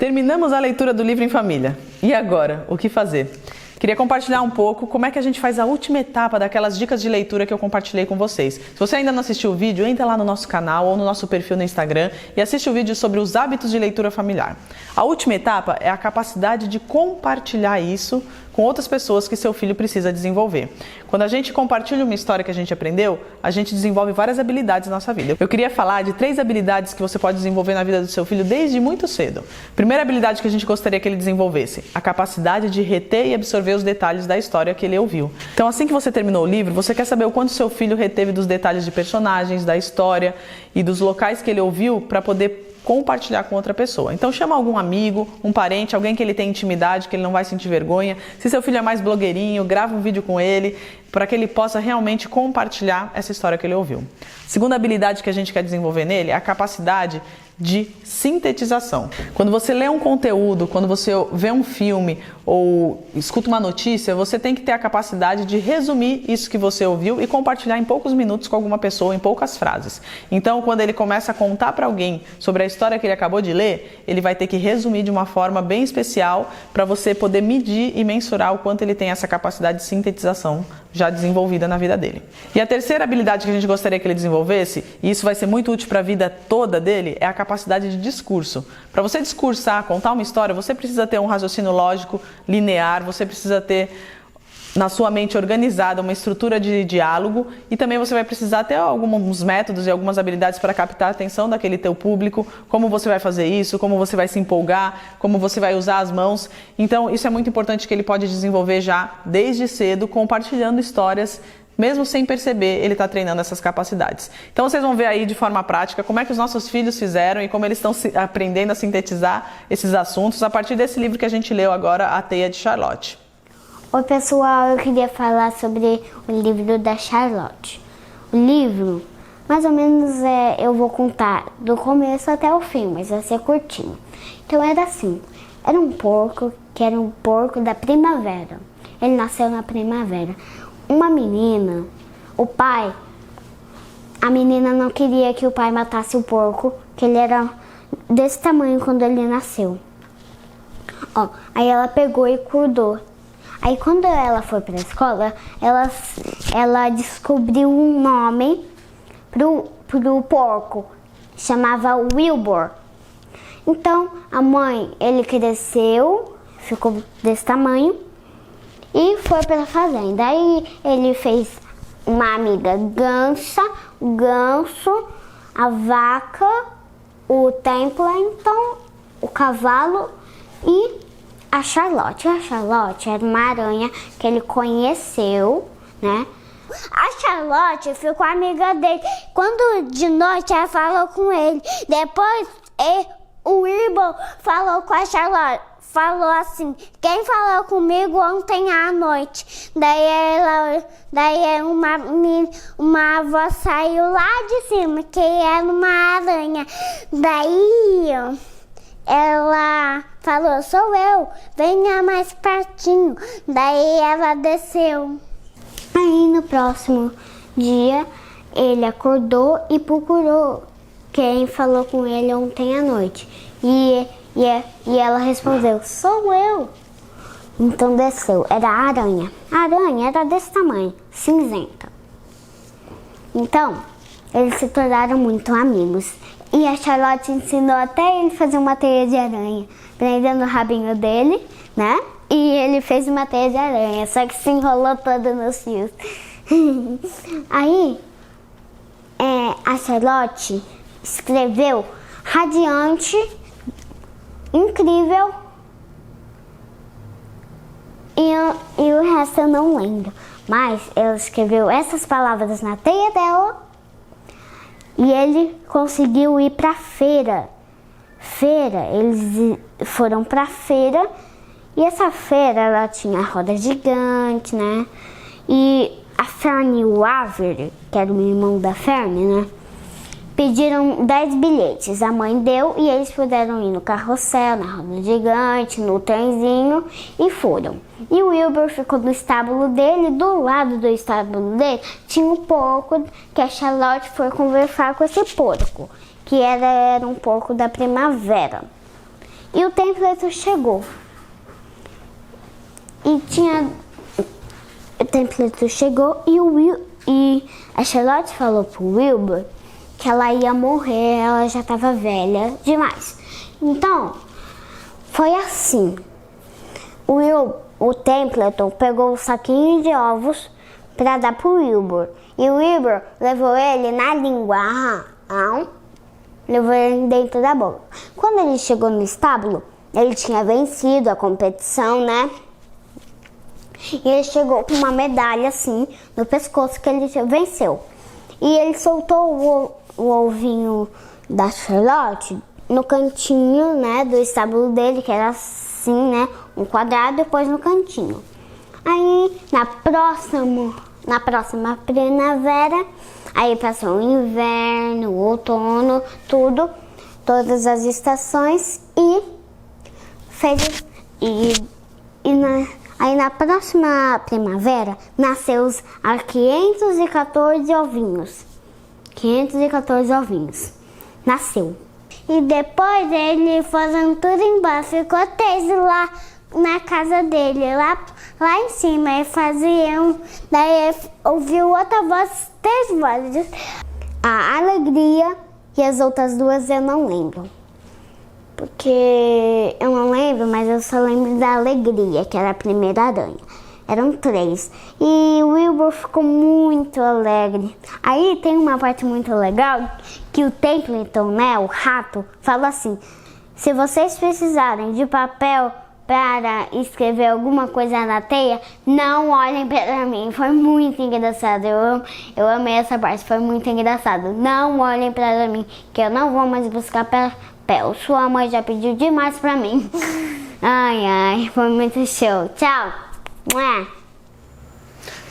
Terminamos a leitura do livro em família. E agora, o que fazer? Queria compartilhar um pouco como é que a gente faz a última etapa daquelas dicas de leitura que eu compartilhei com vocês. Se você ainda não assistiu o vídeo, entra lá no nosso canal ou no nosso perfil no Instagram e assiste o vídeo sobre os hábitos de leitura familiar. A última etapa é a capacidade de compartilhar isso com outras pessoas que seu filho precisa desenvolver. Quando a gente compartilha uma história que a gente aprendeu, a gente desenvolve várias habilidades na nossa vida. Eu queria falar de 3 habilidades que você pode desenvolver na vida do seu filho desde muito cedo. Primeira habilidade que a gente gostaria que ele desenvolvesse, a capacidade de reter e absorver os detalhes da história que ele ouviu. Então, assim que você terminou o livro, você quer saber o quanto seu filho reteve dos detalhes de personagens, da história e dos locais que ele ouviu para poder compartilhar com outra pessoa. Então chama algum amigo, um parente, alguém que ele tem intimidade, que ele não vai sentir vergonha. Se seu filho é mais blogueirinho, grava um vídeo com ele para que ele possa realmente compartilhar essa história que ele ouviu. Segunda habilidade que a gente quer desenvolver nele é a capacidade de sintetização. Quando você lê um conteúdo, quando você vê um filme ou escuta uma notícia, você tem que ter a capacidade de resumir isso que você ouviu e compartilhar em poucos minutos com alguma pessoa, em poucas frases. Então, quando ele começa a contar para alguém sobre a história que ele acabou de ler, ele vai ter que resumir de uma forma bem especial para você poder medir e mensurar o quanto ele tem essa capacidade de sintetização já desenvolvida na vida dele. E a terceira habilidade que a gente gostaria que ele desenvolvesse, e isso vai ser muito útil para a vida toda dele, é a capacidade de discurso. Para você discursar, contar uma história, você precisa ter um raciocínio lógico, linear, você precisa ter na sua mente organizada uma estrutura de diálogo e também você vai precisar ter alguns métodos e algumas habilidades para captar a atenção daquele teu público, como você vai fazer isso, como você vai se empolgar, como você vai usar as mãos. Então isso é muito importante que ele pode desenvolver já desde cedo, compartilhando histórias. Mesmo sem perceber, ele está treinando essas capacidades. Então vocês vão ver aí de forma prática como é que os nossos filhos fizeram e como eles estão aprendendo a sintetizar esses assuntos a partir desse livro que a gente leu agora, A Teia de Charlotte. Oi pessoal, eu queria falar sobre o livro da Charlotte. O livro, mais ou menos, eu vou contar do começo até o fim, mas vai ser curtinho. Então era assim, era um porco que era um porco da primavera. Ele nasceu na primavera. Uma menina, a menina não queria que o pai matasse o porco, que ele era desse tamanho quando ele nasceu. Aí ela pegou e cuidou. Aí quando ela foi para a escola, ela descobriu um nome pro porco, chamava Wilbur. Então a mãe, ele cresceu, ficou desse tamanho e foi para a fazenda. Aí ele fez uma amiga o ganso, a vaca, o Templeton, o cavalo e a Charlotte. A Charlotte era uma aranha que ele conheceu, né? A Charlotte ficou amiga dele. Quando de noite ela falou com ele. Depois o Wilbur falou com a Charlotte. Falou assim, quem falou comigo ontem à noite? Daí uma avó saiu lá de cima, que era uma aranha. Daí ela falou, sou eu, venha mais pertinho. Daí ela desceu. Aí no próximo dia, ele acordou e procurou quem falou com ele ontem à noite. E ela respondeu, sou eu. Então desceu, era a aranha. A aranha era desse tamanho, cinzenta. Então, eles se tornaram muito amigos. E a Charlotte ensinou até ele fazer uma teia de aranha, prendendo o rabinho dele, né? E ele fez uma teia de aranha, só que se enrolou todo nos fios. Aí, a Charlotte escreveu radiante, incrível, e o resto eu não lembro. Mas ela escreveu essas palavras na teia dela e ele conseguiu ir para a feira. Eles foram para a feira e essa feira ela tinha roda gigante, né? E a Fern e o Avery, que era o irmão da Fern, né? Pediram 10 bilhetes, a mãe deu e eles puderam ir no carrossel, na roda gigante, no trenzinho e foram. E o Wilbur ficou no estábulo dele, do lado do estábulo dele tinha um porco que a Charlotte foi conversar com esse porco, que era um porco da primavera. E o Templeton chegou. O Templeton chegou e a Charlotte falou pro Wilbur que ela ia morrer, ela já estava velha demais. Então, foi assim. O Templeton pegou o saquinho de ovos para dar pro Wilbur. E o Wilbur levou ele na língua, levou ele dentro da boca. Quando ele chegou no estábulo, ele tinha vencido a competição, né? E ele chegou com uma medalha assim no pescoço que ele venceu. E ele soltou o ovinho da Charlotte no cantinho, né, do estábulo dele, que era assim, né, um quadrado, depois no cantinho. Aí na próxima primavera, aí passou o inverno, o outono, todas as estações aí na próxima primavera nasceu os 514 ovinhos. 514 ovinhos. Nasceu. E depois ele fazendo tudo embaixo, ficou teso lá na casa dele, lá em cima. Ele fazia daí ouviu outra voz, 3 vozes. A Alegria e as outras 2 eu não lembro. Porque eu não lembro, mas eu só lembro da Alegria, que era a primeira aranha. Eram 3. E o Wilbur ficou muito alegre. Aí tem uma parte muito legal que o Templeton, né, o rato, fala assim: se vocês precisarem de papel para escrever alguma coisa na teia, não olhem para mim. Foi muito engraçado. Eu amei essa parte, foi muito engraçado. Não olhem para mim, que eu não vou mais buscar papel. Sua mãe já pediu demais para mim. Ai, foi muito show. Tchau.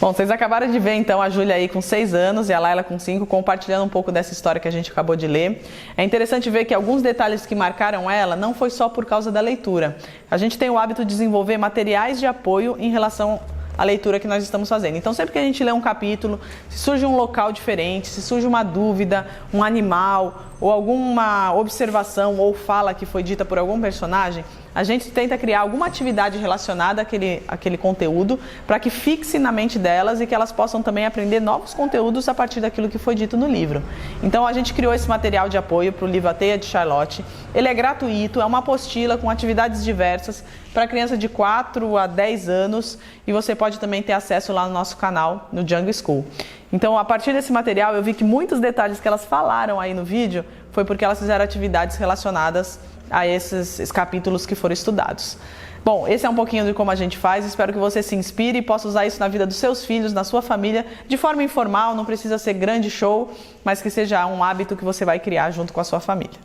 Bom, vocês acabaram de ver então a Júlia aí com 6 anos e a Laila com 5, compartilhando um pouco dessa história que a gente acabou de ler. É interessante ver que alguns detalhes que marcaram ela não foi só por causa da leitura. A gente tem o hábito de desenvolver materiais de apoio em relação à leitura que nós estamos fazendo. Então, sempre que a gente lê um capítulo, se surge um local diferente, se surge uma dúvida, um animal ou alguma observação ou fala que foi dita por algum personagem, a gente tenta criar alguma atividade relacionada àquele conteúdo para que fixe na mente delas e que elas possam também aprender novos conteúdos a partir daquilo que foi dito no livro. Então a gente criou esse material de apoio para o livro A Teia de Charlotte. Ele é gratuito, é uma apostila com atividades diversas para criança de 4 a 10 anos e você pode também ter acesso lá no nosso canal, no Jungle School. Então, a partir desse material, eu vi que muitos detalhes que elas falaram aí no vídeo foi porque elas fizeram atividades relacionadas a esses capítulos que foram estudados. Bom, esse é um pouquinho de como a gente faz. Espero que você se inspire e possa usar isso na vida dos seus filhos, na sua família, de forma informal, não precisa ser grande show, mas que seja um hábito que você vai criar junto com a sua família.